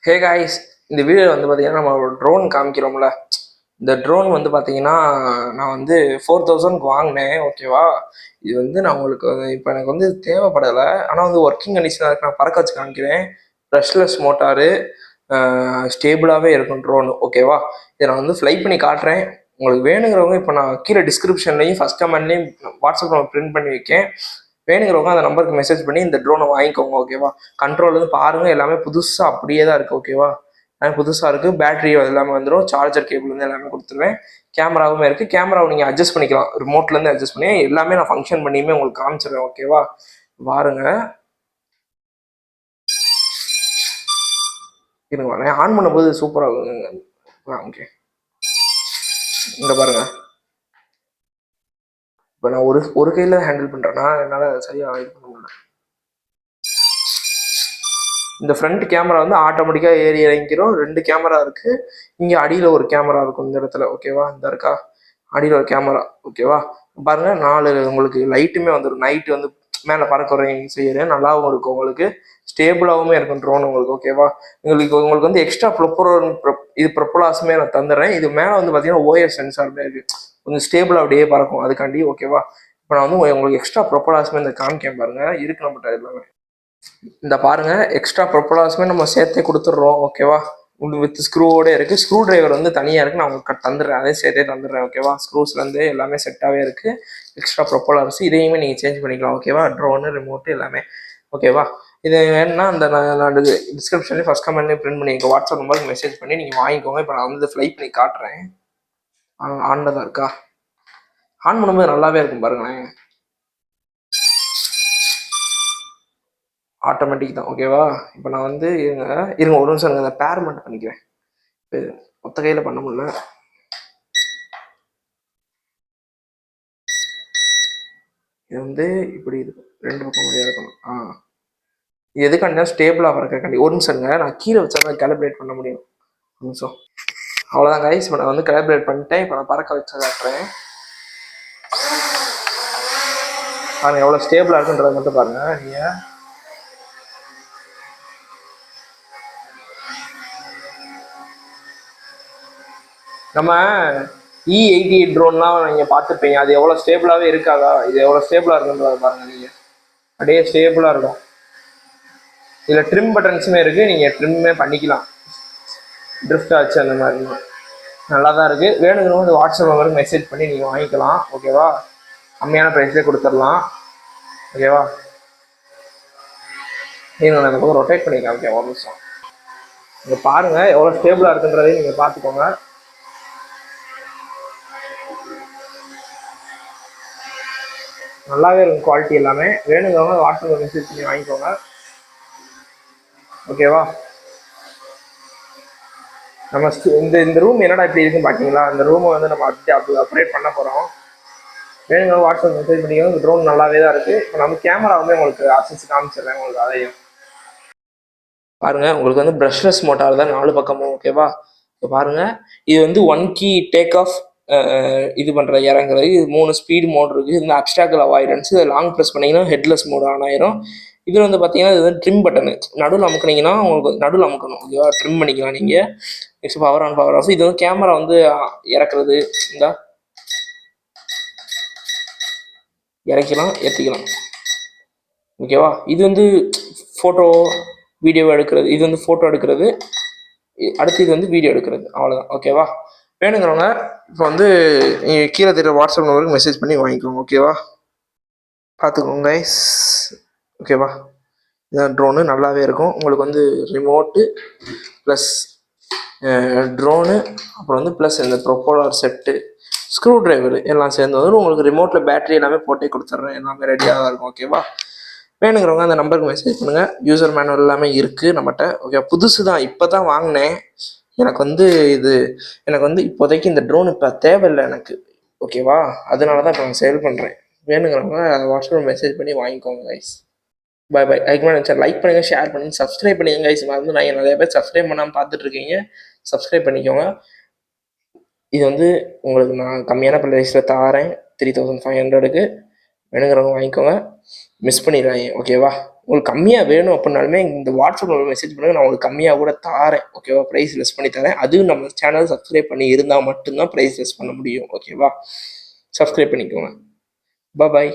Hey guys, இந்த video வந்து பார்த்தீங்கன்னா நம்ம ஒரு ட்ரோன் காமிக்கிறோம்ல. இந்த ட்ரோன் வந்து பார்த்தீங்கன்னா நான் வந்து 4000க்கு வாங்கினேன். ஓகேவா, இது வந்து நான் உங்களுக்கு இப்போ எனக்கு வந்து தேவைப்படலை. ஆனால் வந்து ஒர்க்கிங் கண்டிஷனாக இருக்கு. நான் பறக்க வச்சு காமிக்கிறேன். ப்ரெஷ்லெஸ் மோட்டாரு, ஸ்டேபிளாகவே இருக்கும் ட்ரோன். ஓகேவா, இதை நான் வந்து ஃப்ளை பண்ணி காட்டுறேன். உங்களுக்கு வேணுங்கிறவங்க இப்போ நான் கீழே டிஸ்கிரிப்ஷன்லையும் ஃபஸ்ட் கமெண்ட்லையும் வாட்ஸ்அப்பில் பிரிண்ட் பண்ணி வைக்கேன். வேணுங்கிறவங்க அந்த நம்பருக்கு மெசேஜ் பண்ணி இந்த ட்ரோனை வாங்கிக்கோங்க. ஓகேவா, கண்ட்ரோல் வந்து பாருங்கள், எல்லாமே புதுசாக அப்படியே தான் இருக்குது. ஓகேவா, புதுசாக இருக்குது. பேட்டரி எல்லாமே வந்துடும். சார்ஜர் கேபிள் வந்து எல்லாமே கொடுத்துருவேன். கேமராவுமே இருக்குது. கேமராவை நீங்கள் அட்ஜஸ்ட் பண்ணிக்கலாம், ரிமோட்லேருந்து அட்ஜஸ்ட் பண்ணி எல்லாமே நான் ஃபங்க்ஷன் பண்ணியுமே உங்களுக்கு காமிச்சிடுறேன். ஓகேவா, பாருங்க. இருங்க, ஆன் பண்ணும்போது சூப்பராக இருக்குங்க. ஓகே, இங்கே பாருங்க. இப்போ நான் ஒரு கையில் ஹேண்டில் பண்ணுறேன்னா என்னால் சரியாக இது பண்ண முடியல. இந்த ஃப்ரண்ட் கேமரா வந்து ஆட்டோமேட்டிக்காக ஏறி இறங்கிக்கிறோம். 2 கேமரா இருக்குது. இங்கே அடியில் ஒரு கேமரா இருக்கும் இந்த இடத்துல. ஓகேவா, இந்த இருக்கா அடியில் ஒரு கேமரா. ஓகேவா, பாருங்க, 4 உங்களுக்கு லைட்டுமே வந்துடும். நைட்டு வந்து மேலே பறக்க செய்யறேன், நல்லாவும் இருக்கும். உங்களுக்கு ஸ்டேபிளாகவுமே இருக்கும் ட்ரோன் உங்களுக்கு. ஓகேவா, உங்களுக்கு வந்து எக்ஸ்ட்ரா இது ப்ரொப்பலாஸுமே நான் தந்துடுறேன். இது மேலே வந்து பார்த்தீங்கன்னா ஓஎஸ் சென்சாருமே இருக்குது, கொஞ்சம் ஸ்டேபிளாக அப்படியே பறக்கும் அதுக்காண்டி. ஓகேவா, இப்போ நான் வந்து உங்களுக்கு எக்ஸ்ட்ரா ப்ரொப்பலாஸுமே இந்த காமிக்கேன் பாருங்க, இருக்கு நம்மகிட்ட எல்லாமே. இந்த பாருங்க, எக்ஸ்ட்ரா ப்ரொப்பலாஸுமே நம்ம சேர்த்தே கொடுத்துட்றோம். ஓகேவா, வித் ஸ்க்ரூவோட இருக்குது. ஸ்க்ரூ டிரைவர் வந்து தனியாக இருக்குது, நான் உங்களுக்கு தந்துடுறேன், அதே சேர்த்தே தந்துடுறேன். ஓகேவா, ஸ்க்ரூஸ்லேருந்து எல்லாமே செட்டாகவே இருக்குது. எக்ஸ்ட்ரா ப்ரொப்பலார்ஸ் இதையுமே நீங்கள் சேஞ்ச் பண்ணிக்கலாம். ஓகேவா, ட்ரோனு ரிமோட்டு எல்லாமே. ஓகேவா, இது வேணும்னா அந்த நான் டிஸ்கிரிப்ஷன்லேயும் ஃபஸ்ட் கமெண்ட்லேயும் பிரிண்ட் பண்ணி எங்கள் வாட்ஸ்அப் நம்பருக்கு மெசேஜ் பண்ணி நீங்கள் வாங்கிக்கோங்க. இப்போ நான் வந்து ஃப்ளை பண்ணி காட்டுறேன். ஆனில் தான் இருக்கா, ஆன் பண்ணும்போது நல்லாவே இருக்கும் பாருங்களேன். ஆட்டோமேட்டிக் தான். ஓகேவா, இப்போ நான் வந்து இருங்க ஒரு நிமிஷம் அந்த பேர் மட்டும் பண்ணிக்கிறேன். ஒத்த கையில் பண்ண முடியல. இது வந்து இப்படி இருக்கும், 2 பக்கம் முடியாது இருக்கணும். இது எதுக்காண்டினா ஸ்டேபிளாக பறக்கிறக்காண்டி. ஒரு நிமிஷங்க, நான் கீழே வச்சா தான் கேலிப்ரேட் பண்ண முடியும். ஒரு நிமிஷம். அவ்வளோதான் கைஸ், இப்போ நான் வந்து கேலிப்ரேட் பண்ணிட்டேன். இப்போ நான் பறக்க வச்சா காட்டுறேன். பாருங்க எவ்வளோ ஸ்டேபிளாக இருக்குன்றதை மட்டும் பாருங்க நீங்கள். நம்ம E88 ட்ரோன்லாம் நீங்கள் பார்த்துருப்பீங்க, அது எவ்வளோ ஸ்டேபிளாகவே இருக்காதா? இது எவ்வளோ ஸ்டேபிளாக இருக்குன்றதை பாருங்கள் நீங்கள். அப்படியே ஸ்டேபிளாக இருக்கும். இதில் ட்ரிம் பட்டன்ஸுமே இருக்குது, நீங்கள் ட்ரிம்மே பண்ணிக்கலாம். ட்ரிஃப்ட் ஆச்சு அந்த மாதிரி நல்லா தான் இருக்குது. வேணுங்கிறவங்க வாட்ஸ்அப் நம்பருக்கு மெசேஜ் பண்ணி நீங்கள் வாங்கிக்கலாம். ஓகேவா, கம்மியான ப்ரைஸ்லேயே கொடுத்துடலாம். ஓகேவா, நீங்கள் அந்த பக்கம் ரொட்டேட் பண்ணிக்கலாம். ஓகே, ஒரு நிமிஷம். இங்கே பாருங்கள் எவ்வளோ ஸ்டேபிளாக இருக்குன்றதையும் நீங்கள் பார்த்துக்கோங்க. நல்லாவே இருக்கும் குவாலிட்டி எல்லாமே. வேணுங்கிறவங்க வாட்ஸ்அப்பில் மெசேஜ் பண்ணி வாங்கிக்கோங்க. ஓகேவா, நம்ம இந்த ரூம் என்னடா இப்படி இருக்குன்னு பார்த்தீங்களா? இந்த ரூமை வந்து நம்ம அப்கிரேட் பண்ண போகிறோம். வேணுங்க வாட்ஸ்அப் மெசேஜ் பண்ணிக்கோங்க. இந்த ட்ரோன் நல்லாவே தான் இருக்குது. இப்போ நம்ம கேமரா வந்து உங்களுக்கு அசைச்சு காமிச்சிடுறேன் உங்களுக்கு. அதையும் பாருங்கள், உங்களுக்கு வந்து ப்ரஷ்லெஸ் மோட்டார் தான் 4 பக்கமும். ஓகேவா, இப்போ பாருங்கள், இது வந்து 1 கீ டேக் ஆஃப் இது பண்ணுற இறங்குறது. இது 3 ஸ்பீடு மோட் இருக்குது. இது அப்ஸ்டாக்கிள் அவாய்டன்ஸ். இதை லாங் ப்ரெஸ் பண்ணிங்கன்னா ஹெட்லெஸ் மோட் ஆன் ஆயிரும். இதில் வந்து பார்த்தீங்கன்னா இது வந்து ட்ரிம் பட்டனு, நடுவில் அமுக்குனீங்கன்னா உங்களுக்கு நடுவில் அமுக்கணும். ஓகேவா, ட்ரிம் பண்ணிக்கலாம் நீங்கள். Next power on power off. இது வந்து கேமரா வந்து இறக்குறது, இந்த இறக்கலாம் ஏற்றிக்கலாம். ஓகேவா, இது வந்து ஃபோட்டோ வீடியோ எடுக்கிறது. இது வந்து ஃபோட்டோ எடுக்கிறது. அடுத்து இது வந்து வீடியோ எடுக்கிறது. அவ்வளோதான். ஓகேவா, வேணுங்கிறவங்க இப்போ வந்து நீங்கள் கீழே தெரிய வாட்ஸ்அப் நம்பருக்கு மெசேஜ் பண்ணி வாங்கிக்கோங்க. ஓகேவா, பார்த்துக்கோங்க கைஸ். ஓகேவா, இதான் ட்ரோனு நல்லாவே இருக்கும். உங்களுக்கு வந்து ரிமோட்டு ப்ளஸ் ட்ரோனு, அப்புறம் வந்து ப்ளஸ் இந்த ப்ரொப்போலர் செட்டு, ஸ்க்ரூ டிரைவர் எல்லாம் சேர்ந்து வந்து உங்களுக்கு ரிமோட்டில் பேட்டரி எல்லாமே போட்டே கொடுத்துட்றேன். எல்லாமே ரெடியாக தான் இருக்கும். ஓகேவா, வேணுங்கிறவங்க அந்த நம்பருக்கு மெசேஜ் பண்ணுங்கள். யூசர் மேனுவல் எல்லாமே இருக்குது நம்மகிட்ட. ஓகே, புதுசு தான், இப்போ தான் வாங்கினேன். எனக்கு வந்து இப்போதைக்கு இந்த ட்ரோன் இப்போ தேவையில்லை எனக்கு. ஓகேவா, அதனால தான் இப்போ நான் சேல் பண்ணுறேன். வேணுங்கிறவங்க வாட்ஸ்அப்பில் மெசேஜ் பண்ணி வாங்கிக்கோங்க கைஸ். பாய் பாய். அதுக்கு மேலே லைக் பண்ணுங்கள், ஷேர் பண்ணுங்கள், சப்ஸ்கிரைப் பண்ணிக்கோங்க கைஸ். வந்து நான் நிறைய பேர் சப்ஸ்கிரைப் பண்ணாமல் பார்த்துட்ருக்கீங்க, சப்ஸ்கிரைப் பண்ணிக்கோங்க. இது வந்து உங்களுக்கு நான் கம்மியான ப்ரைஸில் தாரேன், 3500க்கு. வேணுங்கிறவங்க வாங்கிக்கோங்க, மிஸ் பண்ணிடுறாங்க. ஓகேவா, உங்களுக்கு கம்மியாக வேணும் அப்படின்னாலுமே இந்த வாட்ஸ்அப்பில் மெசேஜ் பண்ணுங்க, நான் உங்களுக்கு கம்மியாக கூட தாரேன். ஓகேவா? ப்ரைஸ் லெஸ் பண்ணி தரேன். அதுவும் நம்ம சேனல் சப்ஸ்கிரைப் பண்ணி இருந்தால் மட்டும்தான் ப்ரைஸ் லெஸ் பண்ண முடியும். ஓகேவா? சப்ஸ்கிரைப் பண்ணிக்கோங்க. பாய்.